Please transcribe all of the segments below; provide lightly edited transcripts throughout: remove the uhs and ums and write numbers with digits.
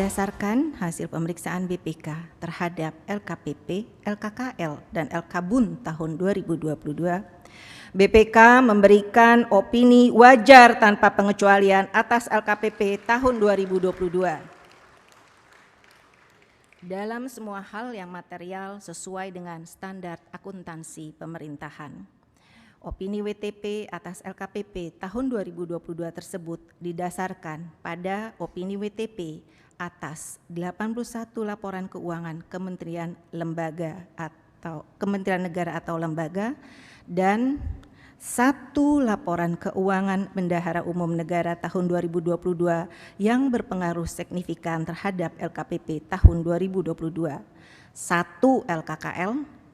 Berdasarkan hasil pemeriksaan BPK terhadap LKPP, LKKL, dan LKBUN tahun 2022, BPK memberikan opini wajar tanpa pengecualian atas LKPP tahun 2022 dalam semua hal yang material sesuai dengan standar akuntansi pemerintahan. Opini WTP atas LKPP tahun 2022 tersebut didasarkan pada opini WTP atas 81 laporan keuangan Kementerian Negara atau lembaga dan 1 laporan keuangan Bendahara Umum Negara tahun 2022 yang berpengaruh signifikan terhadap LKPP tahun 2022. 1 LKKL,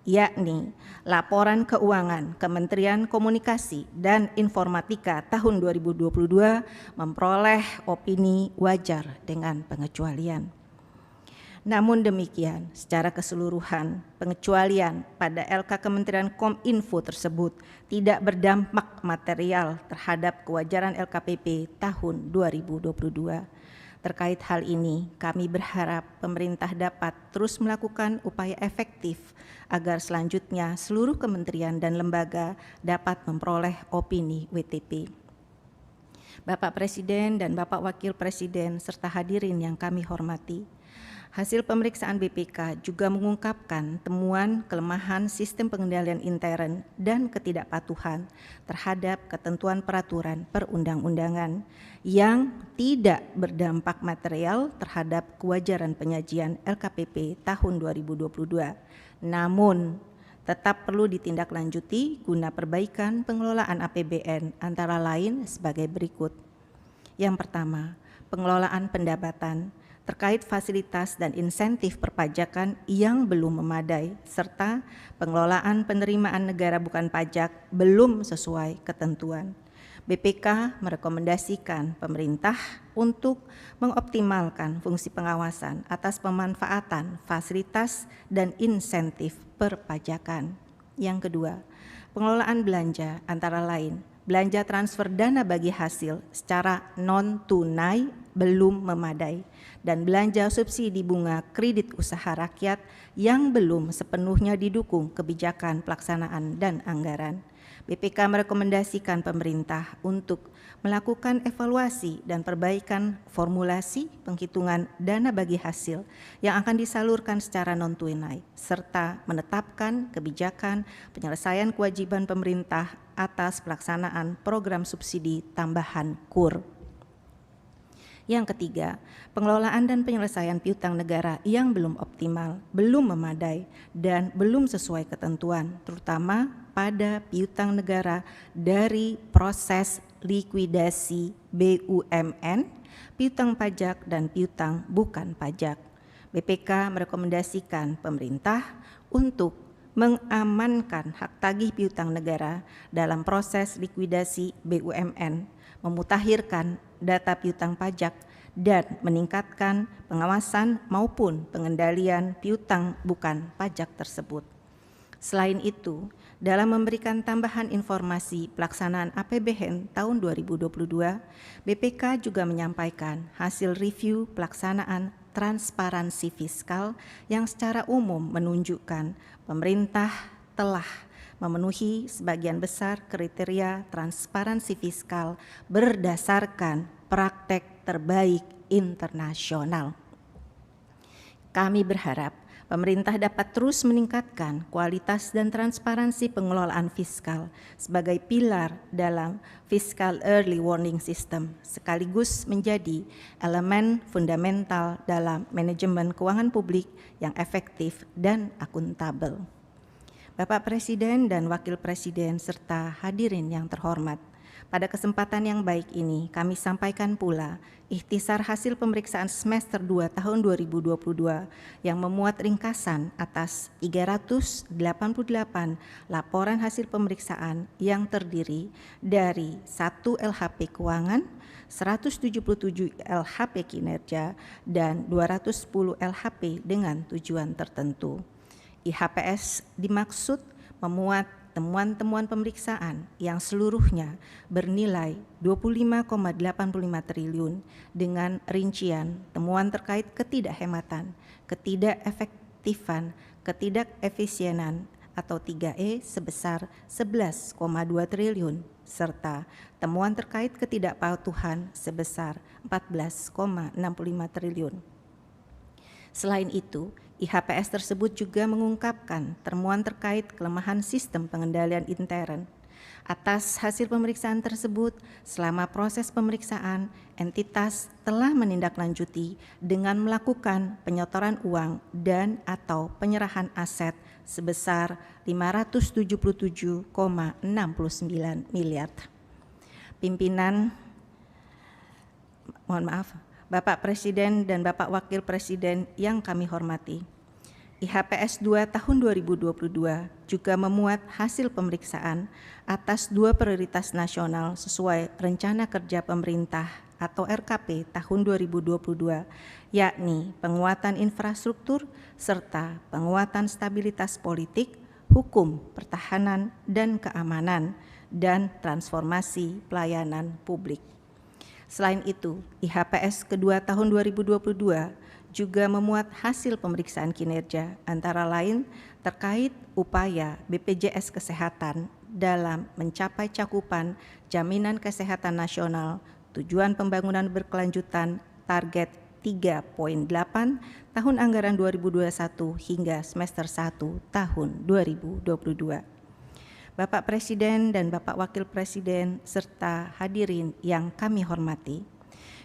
yakni Laporan Keuangan Kementerian Komunikasi dan Informatika tahun 2022 memperoleh opini wajar dengan pengecualian. Namun demikian, secara keseluruhan, pengecualian pada LK Kementerian Kominfo tersebut tidak berdampak material terhadap kewajaran LKPP tahun 2022. Terkait hal ini, kami berharap pemerintah dapat terus melakukan upaya efektif agar selanjutnya seluruh kementerian dan lembaga dapat memperoleh opini WTP. Bapak Presiden dan Bapak Wakil Presiden serta hadirin yang kami hormati, hasil pemeriksaan BPK juga mengungkapkan temuan kelemahan sistem pengendalian intern dan ketidakpatuhan terhadap ketentuan peraturan perundang-undangan yang tidak berdampak material terhadap kewajaran penyajian LKPP tahun 2022. Namun, tetap perlu ditindaklanjuti guna perbaikan pengelolaan APBN antara lain sebagai berikut. Yang pertama, pengelolaan pendapatan terkait fasilitas dan insentif perpajakan yang belum memadai, serta pengelolaan penerimaan negara bukan pajak belum sesuai ketentuan. BPK merekomendasikan pemerintah untuk mengoptimalkan fungsi pengawasan atas pemanfaatan fasilitas dan insentif perpajakan. Yang kedua, pengelolaan belanja antara lain belanja transfer dana bagi hasil secara non-tunai belum memadai dan belanja subsidi bunga kredit usaha rakyat yang belum sepenuhnya didukung kebijakan pelaksanaan dan anggaran. BPK merekomendasikan pemerintah untuk melakukan evaluasi dan perbaikan formulasi penghitungan dana bagi hasil yang akan disalurkan secara non-tunai serta menetapkan kebijakan penyelesaian kewajiban pemerintah atas pelaksanaan program subsidi tambahan KUR. Yang ketiga, pengelolaan dan penyelesaian piutang negara yang belum optimal, belum memadai, dan belum sesuai ketentuan, terutama pada piutang negara dari proses likuidasi BUMN, piutang pajak, dan piutang bukan pajak. BPK merekomendasikan pemerintah untuk mengamankan hak tagih piutang negara dalam proses likuidasi BUMN, memutakhirkan data piutang pajak, dan meningkatkan pengawasan maupun pengendalian piutang bukan pajak tersebut. Selain itu, dalam memberikan tambahan informasi pelaksanaan APBN tahun 2022, BPK juga menyampaikan hasil review pelaksanaan transparansi fiskal yang secara umum menunjukkan pemerintah telah memenuhi sebagian besar kriteria transparansi fiskal berdasarkan praktek terbaik internasional. Kami berharap pemerintah dapat terus meningkatkan kualitas dan transparansi pengelolaan fiskal sebagai pilar dalam Fiscal Early Warning System, sekaligus menjadi elemen fundamental dalam manajemen keuangan publik yang efektif dan akuntabel. Bapak Presiden dan Wakil Presiden serta hadirin yang terhormat, pada kesempatan yang baik ini kami sampaikan pula ikhtisar hasil pemeriksaan semester 2 tahun 2022 yang memuat ringkasan atas 388 laporan hasil pemeriksaan yang terdiri dari 1 LHP keuangan, 177 LHP kinerja, dan 210 LHP dengan tujuan tertentu. IHPS dimaksud memuat temuan-temuan pemeriksaan yang seluruhnya bernilai 25,85 triliun dengan rincian temuan terkait ketidakhematan, ketidakefektifan, ketidakefisienan atau 3E sebesar 11,2 triliun serta temuan terkait ketidakpatuhan sebesar 14,65 triliun. Selain itu, IHPS tersebut juga mengungkapkan temuan terkait kelemahan sistem pengendalian intern. Atas hasil pemeriksaan tersebut, selama proses pemeriksaan, entitas telah menindaklanjuti dengan melakukan penyetoran uang dan atau penyerahan aset sebesar 577,69 miliar. Pimpinan, mohon maaf, Bapak Presiden dan Bapak Wakil Presiden yang kami hormati, IHPS 2 tahun 2022 juga memuat hasil pemeriksaan atas 2 prioritas nasional sesuai Rencana Kerja Pemerintah atau RKP tahun 2022, yakni penguatan infrastruktur serta penguatan stabilitas politik, hukum, pertahanan, dan keamanan, dan transformasi pelayanan publik. Selain itu, IHPS kedua tahun 2022 juga memuat hasil pemeriksaan kinerja antara lain terkait upaya BPJS Kesehatan dalam mencapai cakupan jaminan kesehatan nasional tujuan pembangunan berkelanjutan target 3.8 tahun anggaran 2021 hingga semester 1 tahun 2022. Bapak Presiden dan Bapak Wakil Presiden serta hadirin yang kami hormati,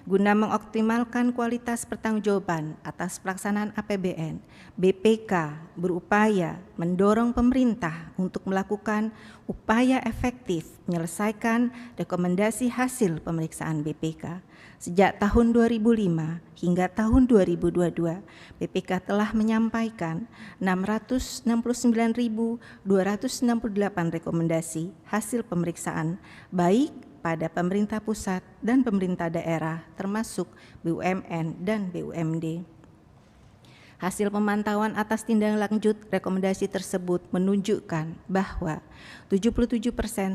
guna mengoptimalkan kualitas pertanggungjawaban atas pelaksanaan APBN, BPK berupaya mendorong pemerintah untuk melakukan upaya efektif menyelesaikan rekomendasi hasil pemeriksaan BPK. Sejak tahun 2005 hingga tahun 2022, BPK telah menyampaikan 669.268 rekomendasi hasil pemeriksaan baik pada pemerintah pusat dan pemerintah daerah termasuk BUMN dan BUMD. Hasil pemantauan atas tindak lanjut rekomendasi tersebut menunjukkan bahwa 77%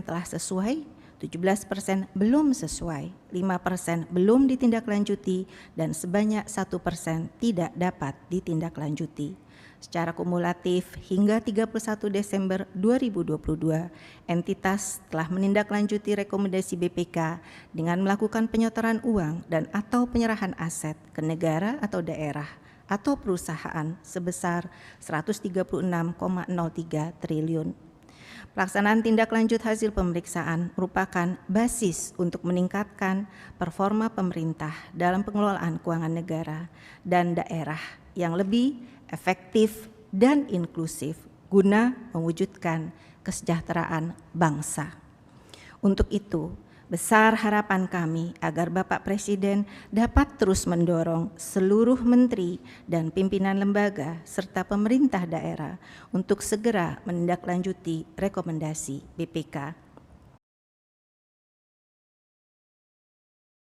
telah sesuai, 17% belum sesuai, 5% belum ditindaklanjuti, dan sebanyak 1% tidak dapat ditindaklanjuti. Secara kumulatif hingga 31 Desember 2022, entitas telah menindaklanjuti rekomendasi BPK dengan melakukan penyetoran uang dan atau penyerahan aset ke negara atau daerah atau perusahaan sebesar 136,03 triliun. Pelaksanaan tindak lanjut hasil pemeriksaan merupakan basis untuk meningkatkan performa pemerintah dalam pengelolaan keuangan negara dan daerah yang lebih efektif dan inklusif guna mewujudkan kesejahteraan bangsa. Untuk itu, besar harapan kami agar Bapak Presiden dapat terus mendorong seluruh menteri dan pimpinan lembaga serta pemerintah daerah untuk segera menindaklanjuti rekomendasi BPK.